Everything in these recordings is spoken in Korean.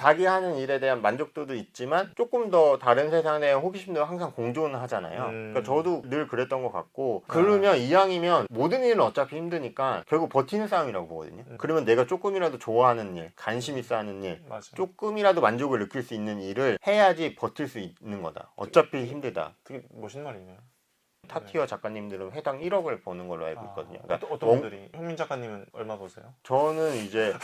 자기 하는 일에 대한 만족도도 있지만 조금 더 다른 세상에 대한 호기심도 항상 공존하잖아요. 그러니까 저도 늘 그랬던 것 같고, 그러면 이왕이면 모든 일은 어차피 힘드니까 결국 버티는 싸움이라고 보거든요. 그러면 내가 조금이라도 좋아하는 일, 관심 있어 하는 일, 맞아. 조금이라도 만족을 느낄 수 있는 일을 해야지 버틸 수 있는 거다. 어차피 힘들다. 되게 멋있는 말이네요. 탑티어 작가님들은 회당 1억을 버는 걸로 알고 있거든요. 그러니까 어떤 분들이? 현민 작가님은 얼마 버세요? 저는 이제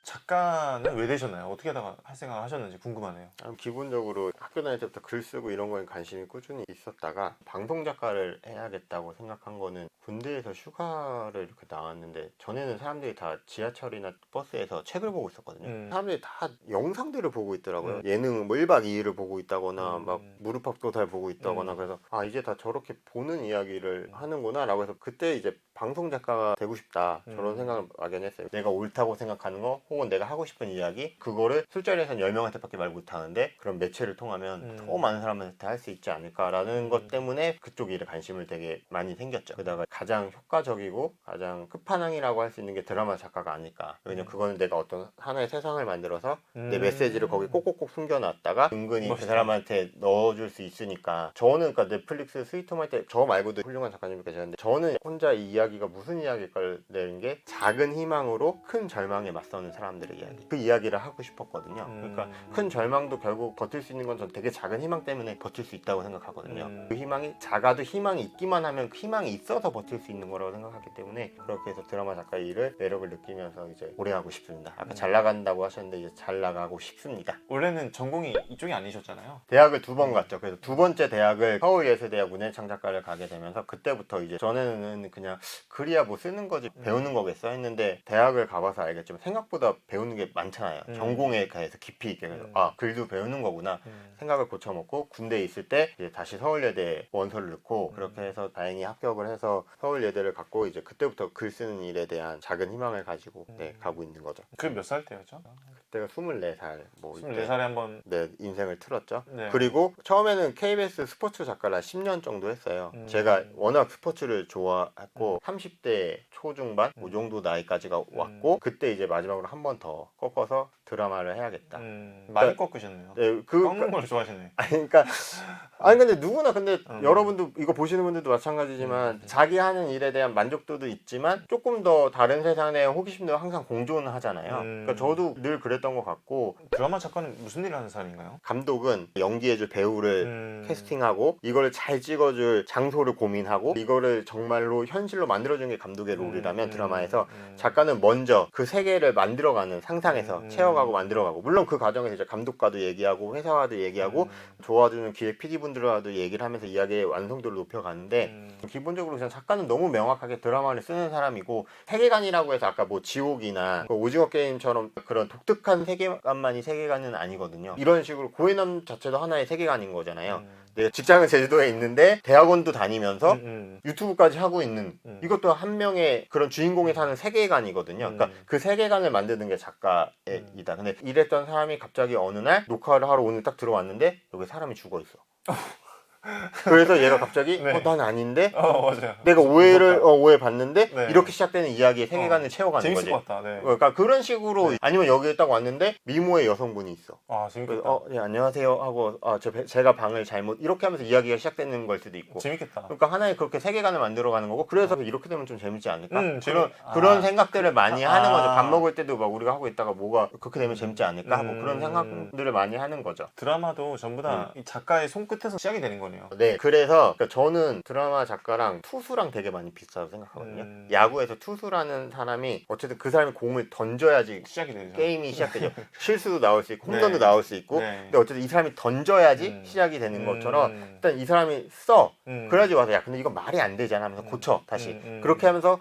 작가는 왜 되셨나요? 어떻게 하다가 할 생각을 하셨는지 궁금하네요. 기본적으로 학교 다닐 때부터 글 쓰고 이런 거에 관심이 꾸준히 있었다가 방송 작가를 해야겠다고 생각한 거는 군대에서 휴가를 이렇게 나왔는데, 전에는 사람들이 다 지하철이나 버스에서 책을 보고 있었거든요. 사람들이 다 영상들을 보고 있더라고요. 예능 뭐 1박 2일을 보고 있다거나 막 무릎팍도달 보고 있다거나. 그래서 이제 다 저렇게 보는 이야기를 하는구나 라고 해서 그때 이제 방송 작가가 되고 싶다, 저런 생각을 막연했어요. 내가 옳다고 생각하는 거 혹은 내가 하고 싶은 이야기, 그거를 술자리에서는 10명한테밖에 말 못하는데 그런 매체를 통하면 더 많은 사람한테 할 수 있지 않을까라는 것 때문에 그쪽 일에 관심을 되게 많이 생겼죠. 게다가 가장 효과적이고 가장 끝판왕이라고 할 수 있는 게 드라마 작가가 아닐까. 왜냐면 그거는 내가 어떤 하나의 세상을 만들어서 내 메시지를 거기 꼭꼭꼭 숨겨놨다가 은근히 멋있다. 그 사람한테 넣어줄 수 있으니까. 저는 그러니까 넷플릭스 스위트홈 할 때 저 말고도 훌륭한 작가님이 계셨는데, 저는 혼자 이 이야기가 무슨 이야기일까를 내는 게 작은 희망으로 큰 절망에 맞서는 사람들의 이야기, 그 이야기를 하고 싶었거든요. 그러니까 큰 절망도 결국 버틸 수 있는 건 전 되게 작은 희망 때문에 버틸 수 있다고 생각하거든요. 그 희망이 작아도 희망이 있기만 하면 그 희망이 있어서 버틸 수 있는 거라고 생각하기 때문에, 그렇게 해서 드라마 작가의 일을 매력을 느끼면서 이제 오래 하고 싶습니다. 아까 잘 나간다고 하셨는데 이제 잘 나가고 싶습니다. 원래는 전공이 이쪽이 아니셨잖아요. 대학을 2번 갔죠. 그래서 2번째 대학을 서울예술대학 문예창작과를 가게 되면서, 그때부터 이제 전에는 그냥 글이야 뭐 쓰는 거지 배우는 거겠어 했는데, 대학을 가봐서 알겠지만 생각보다 배우는 게 많잖아요. 전공에 대해서 깊이 있게. 그래서 글도 배우는 거구나 생각을 고쳐먹고, 군대에 있을 때 이제 다시 서울예대 원서를 넣고, 그렇게 해서 다행히 합격을 해서 서울예대를 갔고, 이제 그때부터 글 쓰는 일에 대한 작은 희망을 가지고 가고 있는 거죠. 그게 몇 살 때였죠? 그때가 24살 뭐 24살에 한번. 네, 인생을 틀었죠. 네. 그리고 처음에는 KBS 스포츠 작가를 10년 정도 했어요. 제가 워낙 스포츠를 좋아했고 30대 초중반 그 정도 나이까지가 왔고, 그때 이제 마지막으로 한 번 더 꺾어서 드라마를 해야겠다. 많이 꺾으셨네요. 네, 꺾는 걸 좋아하시네. 그러니까 근데 누구나, 근데 여러분도 이거 보시는 분들도 마찬가지지만 자기 하는 일에 대한 만족도도 있지만 조금 더 다른 세상에 대한 호기심도 항상 공존하잖아요. 그러니까 저도 늘 그랬던 것 같고. 드라마 작가는 무슨 일을 하는 사람인가요? 감독은 연기해줄 배우를 캐스팅하고, 이거를 잘 찍어줄 장소를 고민하고, 이거를 정말로 현실로 만들어주는 게 감독의 롤이라면, 드라마에서 작가는 먼저 그 세계를 만들어가는, 상상해서 채워가고 만들어가고, 물론 그 과정에서 이제 감독과도 얘기하고 회사와도 얘기하고 도와주는 기획 PD분들과도 얘기를 하면서 이야기의 완성도를 높여가는데, 기본적으로 그냥 작가는 너무 명확하게 드라마를 쓰는 사람이고, 세계관이라고 해서 아까 뭐 지옥이나 그 오징어 게임처럼 그런 독특한 세계관만이 세계관은 아니거든요. 이런 식으로 고해남 자체도 하나의 세계관인 거잖아요. 내가 직장은 제주도에 있는데 대학원도 다니면서 유튜브까지 하고 있는, 이것도 한 명의 그런 주인공이 사는 세계관이거든요. 그러니까 그 세계관을 만드는 게 작가의 이다. 근데 이랬던 사람이 갑자기 어느 날 녹화를 하러 오늘 딱 들어왔는데 여기 사람이 죽어 있어. 그래서 얘가 갑자기 네. 난 아닌데 맞아요. 내가 오해받는데 네. 이렇게 시작되는 이야기의 세계관을 채워가는 재밌을 거지. 것 같다. 네. 그러니까 그런 식으로. 아니면 여기에 딱 왔는데 미모의 여성분이 있어. 재밌겠다. 그래서 네, 안녕하세요 하고 제가 방을 잘못, 이렇게 하면서 이야기가 시작되는 걸 수도 있고. 재밌겠다. 그러니까 하나의 그렇게 세계관을 만들어가는 거고, 그래서 이렇게 되면 좀 재밌지 않을까? 재밌- 그런 생각들을 많이 하는 거죠. 밥 먹을 때도 막 우리가 하고 있다가 뭐가 그렇게 되면 재밌지 않을까? 뭐 그런 생각들을 많이 하는 거죠. 드라마도 전부 다 이 작가의 손끝에서 시작이 되는 거네요. 네, 그래서 그러니까 저는 드라마 작가랑 투수랑 되게 많이 비슷하다고 생각하거든요. 야구에서 투수라는 사람이 어쨌든 그 사람이 공을 던져야지 시작이 되죠. 게임이 시작되죠. 실수도 나올 수 있고 홈런도 네. 나올 수 있고. 네. 근데 어쨌든 이 사람이 던져야지 시작이 되는 것처럼 일단 이 사람이 써. 그래야지 와서 야 근데 이거 말이 안 되잖아 하면서 고쳐 다시. 그렇게 하면서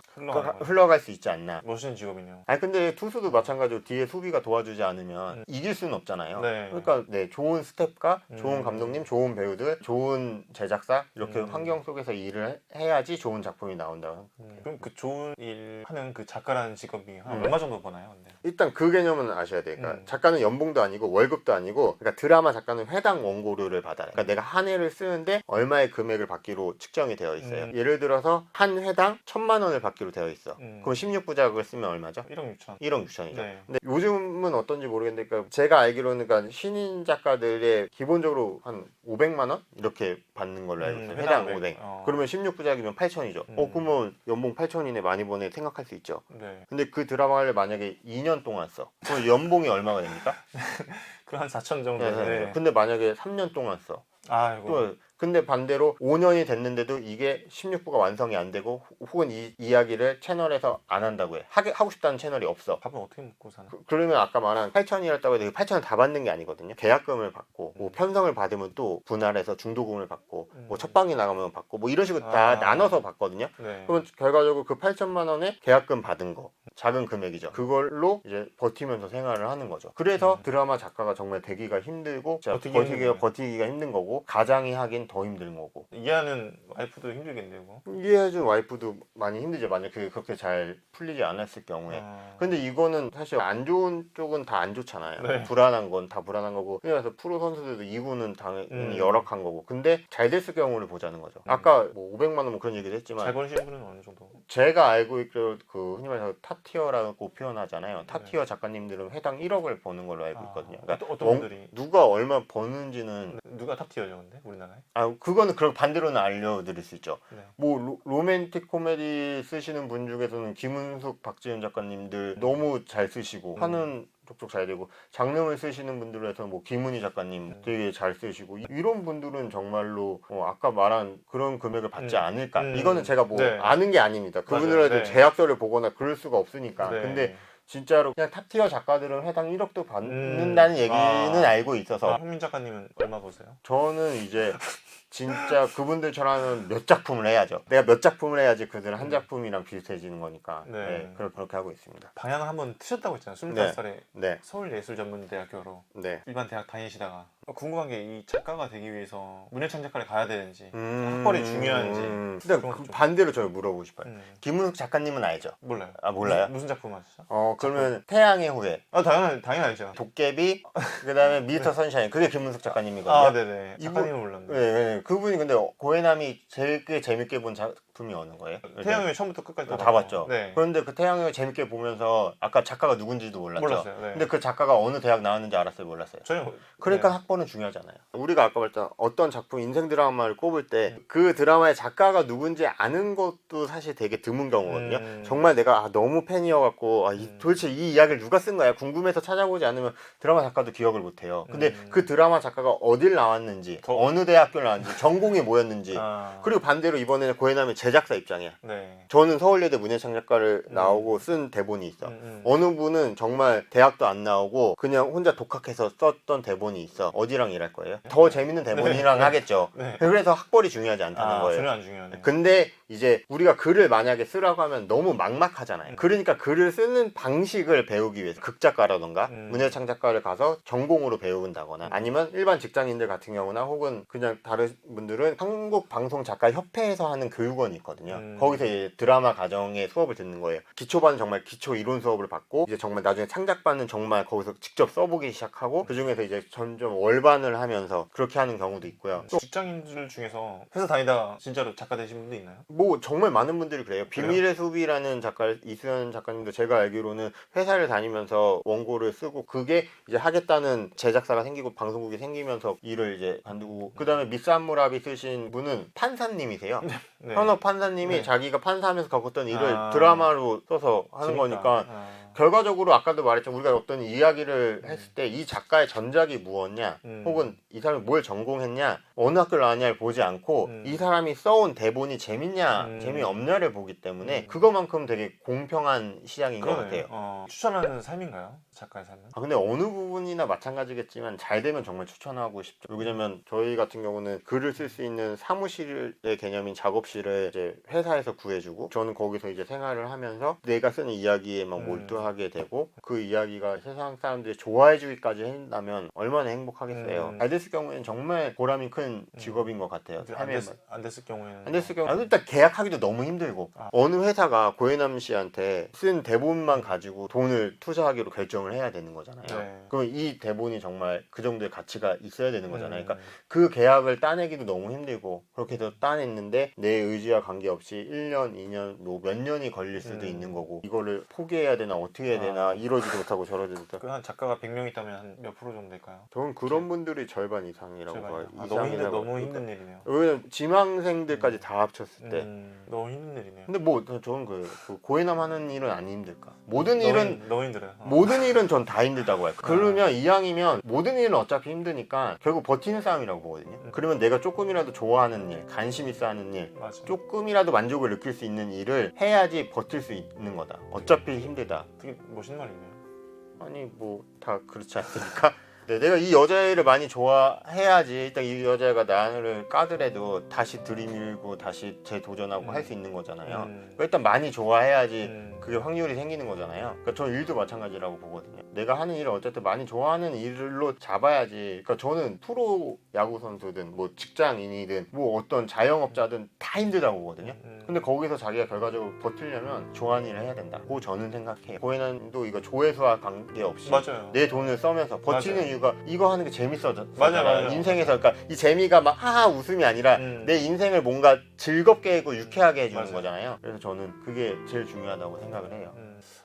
흘러갈 수 있지 않나. 멋있는 직업이네요. 근데 투수도 마찬가지로 뒤에 수비가 도와주지 않으면 이길 수는 없잖아요. 네. 그러니까 네, 좋은 스텝과 좋은 감독님, 좋은 배우들, 좋은 좋은 제작사 이렇게 환경 속에서 일을 해야지 좋은 작품이 나온다. 그럼 그 좋은 일 하는 그 작가라는 직업이 한 얼마 정도 버나요? 근데? 일단 그 개념은 아셔야 돼요. 그러니까 작가는 연봉도 아니고 월급도 아니고, 그러니까 드라마 작가는 회당 원고료를 받아요. 그러니까 내가 한 회를 쓰는데 얼마의 금액을 받기로 측정이 되어 있어요. 예를 들어서 한 회당 1,000만 원을 받기로 되어 있어. 그럼 16부작을 쓰면 얼마죠? 1억 6천. 1억 6천이죠. 네. 근데 요즘은 어떤지 모르겠는데, 그러니까 제가 알기로는 그러니까 신인 작가들의 기본적으로 한 500만 원 이렇게 받는 걸로 알고 있어요. 회당 500. 그러면 16부작이면 8천이죠. 그러면 연봉 8천이네, 많이 버네 생각할 수 있죠. 네. 근데 그 드라마를 만약에 2년 동안 써. 그럼 연봉이 얼마가 됩니까? 그럼 한 4천 정도. 네. 네. 근데 만약에 3년 동안 써. 아이고. 또 근데 반대로 5년이 됐는데도 이게 16부가 완성이 안 되고, 혹은 이 이야기를 채널에서 안 한다고 해. 하고 싶다는 채널이 없어. 밥은 어떻게 먹고 사나? 그러면 아까 말한 8천이었다고 해도 8천을 다 받는 게 아니거든요. 계약금을 받고, 뭐 편성을 받으면 또 분할해서 중도금을 받고, 뭐 첫방이 나가면 받고, 뭐 이런 식으로 다 나눠서 받거든요. 네. 그러면 결과적으로 그 8천만 원에 계약금 받은 거, 작은 금액이죠. 그걸로 이제 버티면서 생활을 하는 거죠. 그래서 드라마 작가가 정말 되기가 힘들고, 버티기가 힘든 거고, 가장이 하긴 더 힘든 거고. 이해하는 와이프도 힘들겠네요. 뭐. 이해해준 와이프도 많이 힘들죠. 만약 그게 그렇게 잘 풀리지 않았을 경우에. 근데 이거는 사실 안 좋은 쪽은 다 안 좋잖아요. 네. 불안한 건 다 불안한 거고, 그래서 프로 선수들도 2부는 당연히 열악한 거고, 근데 잘 됐을 경우를 보자는 거죠. 아까 뭐 500만 원 뭐 그런 얘기도 했지만, 잘 버시는 분은 어느 정도? 제가 알고 있기로 그 흔히 말해서 탑티어라고 표현하잖아요. 탑티어 작가님들은 회당 1억을 버는 걸로 알고 있거든요. 그러니까 어떤 분들이? 누가 얼마 버는지는, 누가 탑티어죠 근데 우리나라에? 그거는 그런 반대로는 알려드릴 수 있죠. 네. 뭐 로맨틱 코미디 쓰시는 분 중에서는 김은숙, 박지은 작가님들 너무 잘 쓰시고 하는 족족 잘 되고, 장르를 쓰시는 분들에서는 뭐 김은희 작가님 되게 잘 쓰시고, 이런 분들은 정말로 아까 말한 그런 금액을 받지 않을까. 이거는 제가 뭐 네. 아는 게 아닙니다. 그분들한테 네. 계약서를 보거나 그럴 수가 없으니까. 네. 근데 진짜로 그냥 탑티어 작가들은 회당 1억도 받는다는 얘기는 알고 있어서. 현민 작가님은 얼마 보세요? 저는 이제 진짜 그분들처럼 몇 작품을 해야죠. 내가 몇 작품을 해야지 그들 한 작품이랑 비슷해지는 거니까. 네. 그렇게 하고 있습니다. 방향을 한번 트셨다고 했잖아요. 25살에 네. 서울예술전문대학교로 네. 일반 대학 다니시다가 궁금한 게 이 작가가 되기 위해서 문예창 작가를 가야 되는지 학벌이 중요한지. 근데 그런 것도 좀- 반대로 저를 물어보고 싶어요. 김은숙 작가님은 알죠? 몰라요. 몰라요? 무슨 작품 하시죠? 그러면 태양의 후예, 당연히 알죠. 도깨비, 그다음에 미스터 선샤인, 그게 김은숙 작가님이거든요. 네네. 작가님은 몰랐네. 네. 그분이 근데 고해남이 제일 재밌게 본 작품이 어느 거예요? 태양의 처음부터 끝까지 다 봤죠. 네. 그런데 그 태양을 재밌게 보면서 아까 작가가 누군지도 몰랐죠. 네. 근데 그 작가가 어느 대학 나왔는지 알았어요, 몰랐어요? 저는 그러니까 네. 학번은 중요하잖아요. 우리가 아까 말했던 어떤 작품 인생 드라마를 꼽을 때 그 드라마의 작가가 누군지 아는 것도 사실 되게 드문 경우거든요. 정말 내가 너무 팬이어갖고 도대체 이 이야기를 누가 쓴 거야 궁금해서 찾아보지 않으면 드라마 작가도 기억을 못해요. 근데 그 드라마 작가가 어딜 나왔는지, 어느 대학교를 나왔는지, 전공이 뭐였는지. 그리고 반대로 이번에는 고해남의 제작사 입장이야. 네. 저는 서울예대 문예창 작가를 나오고 쓴 대본이 있어. 어느 분은 정말 대학도 안 나오고 그냥 혼자 독학해서 썼던 대본이 있어. 어디랑 일할 거예요? 더 재밌는 대본이랑 하겠죠. 그래서 학벌이 중요하지 않다는 거예요. 전혀 안 중요하네. 근데 이제 우리가 글을 만약에 쓰라고 하면 너무 막막하잖아요. 그러니까 글을 쓰는 방식을 배우기 위해서 극작가라던가 문예창 작가를 가서 전공으로 배운다거나, 아니면 일반 직장인들 같은 경우나 혹은 그냥 다른 분들은 한국방송작가협회에서 하는 교육원이 있거든요. 거기서 이제 드라마 과정의 수업을 듣는 거예요. 기초반은 정말 기초 이론 수업을 받고, 이제 정말 나중에 창작반은 정말 거기서 직접 써보기 시작하고, 그 중에서 이제 점점 월반을 하면서 그렇게 하는 경우도 있고요. 또 직장인들 중에서 회사 다니다가 진짜로 작가 되신 분도 있나요? 뭐 정말 많은 분들이 그래요. 비밀의 숲이라는 작가, 이수연 작가님도 제가 알기로는 회사를 다니면서 원고를 쓰고, 그게 이제 하겠다는 제작사가 생기고 방송국이 생기면서 일을 이제 관두고, 그 다음에 미스 한무라비 쓰신 분은 판사님이세요. 네. 현업 판사님이 네. 자기가 판사하면서 겪었던 일을 드라마로 써서 하는 재밌다. 거니까 결과적으로 아까도 말했지만 우리가 어떤 이야기를 했을 때 이 작가의 전작이 무엇냐, 혹은 이 사람이 뭘 전공했냐, 어느 학교를 나왔냐를 보지 않고 이 사람이 써온 대본이 재밌냐 재미없냐를 보기 때문에 그거만큼 되게 공평한 시장인 것 같아요. 추천하는 삶인가요? 작가의 삶은? 근데 어느 부분이나 마찬가지겠지만 잘 되면 정말 추천하고 싶죠. 왜냐면 저희 같은 경우는 글을 쓸 수 있는 사무실의 개념인 작업실을 이제 회사에서 구해주고 저는 거기서 이제 생활을 하면서 내가 쓰는 이야기에만 몰두하게 되고 그 이야기가 세상 사람들이 좋아해주기까지 한다면 얼마나 행복하겠어요. 잘 됐을 경우에는 정말 보람이 큰 직업인 것 같아요. 안 됐을 경우에는 안 됐을 경우 일단 계약하기도 너무 힘들고 어느 회사가 고혜남 씨한테 쓴 대본만 가지고 돈을 투자하기로 결정을 해야 되는 거잖아요. 네. 그럼 이 대본이 정말 그 정도의 가치가 있어야 되는 거잖아요. 그러니까 그 계약을 따내기도 너무 힘들고 그렇게 해서 따냈는데 내 의지와 관계없이 1년, 2년, 뭐 몇 년이 걸릴 수도 있는 거고 이거를 포기해야 되나 어떻게 해야 되나 이러지도 못하고 저러지도 못하고 그 한 작가가 100명 있다면 한 몇 프로 정도 될까요? 저는 그런 분들이 절반 이상이라고 봐요. 너무 힘든 일이네요. 왜냐면 지망생들까지 다 합쳤을 때 너무 힘든 일이네요. 근데 뭐 저는 그 고해남 하는 일은 안 힘들까? 모든 일은 너무 힘들어요. 모든 일은 전 다 힘들다고 할까. 그러면 이왕이면 모든 일은 어차피 힘드니까 결국 버티는 싸움이라고 보거든요. 그러면 내가 조금이라도 좋아하는 일, 관심 있어 하는 일, 맞아. 조금이라도 만족을 느낄 수 있는 일을 해야지 버틸 수 있는 거다. 어차피 힘들다. 되게 멋있는 말이네요. 아니 뭐 다 그렇지 않습니까? 네, 내가 이 여자애를 많이 좋아해야지 일단 이 여자가 나를 까더라도 다시 들이밀고 다시 재도전하고 할 수 있는 거잖아요. 그러니까 일단 많이 좋아해야지 그게 확률이 생기는 거잖아요. 그러니까 저는 일도 마찬가지라고 보거든요. 내가 하는 일을 어쨌든 많이 좋아하는 일로 잡아야지. 그러니까 저는 프로 야구 선수든 뭐 직장인이든 뭐 어떤 자영업자든 다 힘들다고 보거든요. 근데 거기서 자기가 결과적으로 버티려면 좋아하는 일을 해야 된다고 저는 생각해요. 고해남도 이거 조회수와 관계없이 맞아요. 내 돈을 써면서 버티는 맞아요. 이유가 이거 하는 게 재밌어져. 맞아요. 인생에서 그러니까 이 재미가 막 하하 웃음이 아니라 내 인생을 뭔가 즐겁게 하고 유쾌하게 해주는 맞아요. 거잖아요. 그래서 저는 그게 제일 중요하다고 생각을 해요.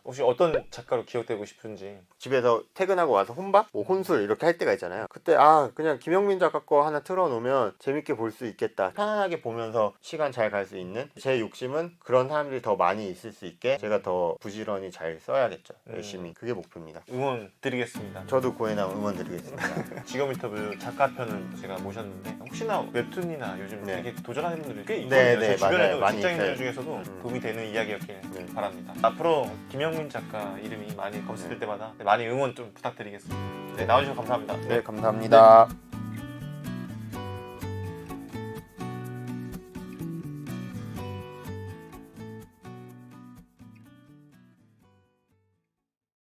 혹시 어떤 작가로 기억되고 싶은지. 집에서 퇴근하고 와서 혼밥, 뭐 혼술 이렇게 할 때가 있잖아요. 그때 그냥 김영민 작가 거 하나 틀어놓으면 재밌게 볼 수 있겠다. 편안하게 보면서 시간 잘 갈 수 있는 제 욕심은 그런 사람들이 더 많이 있을 수 있게 제가 더 부지런히 잘 써야겠죠. 열심히. 그게 목표입니다. 응원 드리겠습니다. 저도 고해남 응원 드리겠습니다. 직업 인터뷰 작가 편을 제가 모셨는데 혹시나 웹툰이나 요즘 네. 되게 도전하는 분들이 꽤 네, 있거든요. 네, 제 주변에도 맞아요. 많이 직장인들 있어요. 중에서도 도움이 되는 이야기였길 네. 바랍니다. 앞으로 김영민 작가 이름이 많이 검색될 때마다 많이 응원 좀 부탁드리겠습니다. 네, 나와주셔서 감사합니다. 네, 감사합니다.